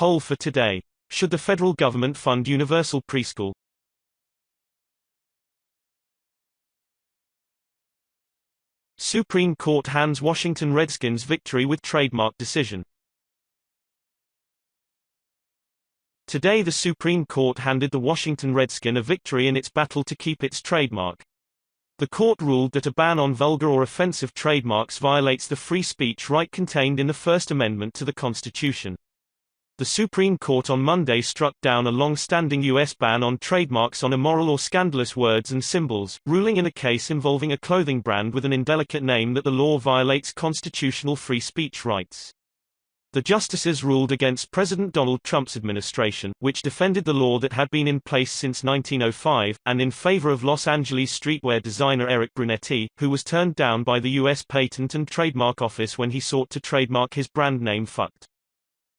Poll for today. Should the federal government fund universal preschool? Supreme Court hands Washington Redskins victory with trademark decision. Today the Supreme Court handed the Washington Redskin a victory in its battle to keep its trademark. The court ruled that a ban on vulgar or offensive trademarks violates the free speech right contained in the First Amendment to the Constitution. The Supreme Court on Monday struck down a long-standing U.S. ban on trademarks on immoral or scandalous words and symbols, ruling in a case involving a clothing brand with an indelicate name that the law violates constitutional free speech rights. The justices ruled against President Donald Trump's administration, which defended the law that had been in place since 1905, and in favor of Los Angeles streetwear designer Eric Brunetti, who was turned down by the U.S. Patent and Trademark Office when he sought to trademark his brand name Fucked.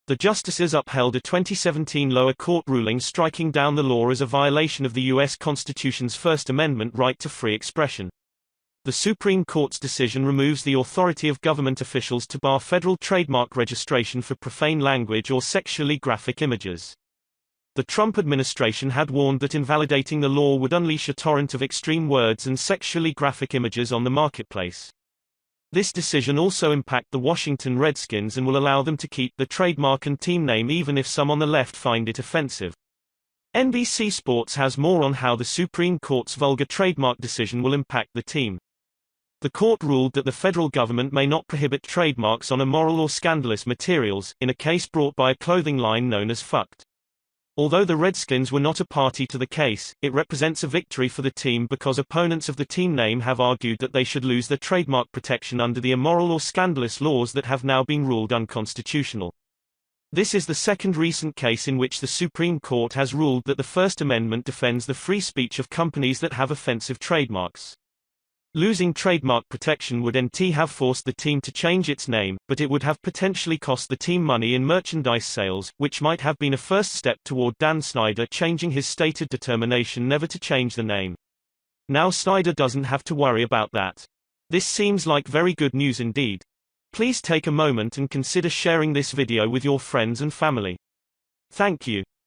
The justices upheld a 2017 lower court ruling striking down the law as a violation of the U.S. Constitution's First Amendment right to free expression. The Supreme Court's decision removes the authority of government officials to bar federal trademark registration for profane language or sexually graphic images. The Trump administration had warned that invalidating the law would unleash a torrent of extreme words and sexually graphic images on the marketplace. This decision also impacts the Washington Redskins and will allow them to keep the trademark and team name even if some on the left find it offensive. NBC Sports has more on how the Supreme Court's vulgar trademark decision will impact the team. The court ruled that the federal government may not prohibit trademarks on immoral or scandalous materials, in a case brought by a clothing line known as Fucked. Although the Redskins were not a party to the case, it represents a victory for the team because opponents of the team name have argued that they should lose their trademark protection under the immoral or scandalous laws that have now been ruled unconstitutional. This is the second recent case in which the Supreme Court has ruled that the First Amendment defends the free speech of companies that have offensive trademarks. Losing trademark protection would have forced the team to change its name, but it would have potentially cost the team money in merchandise sales, which might have been a first step toward Dan Snyder changing his stated determination never to change the name. Now Snyder doesn't have to worry about that. This seems like very good news indeed. Please take a moment and consider sharing this video with your friends and family. Thank you.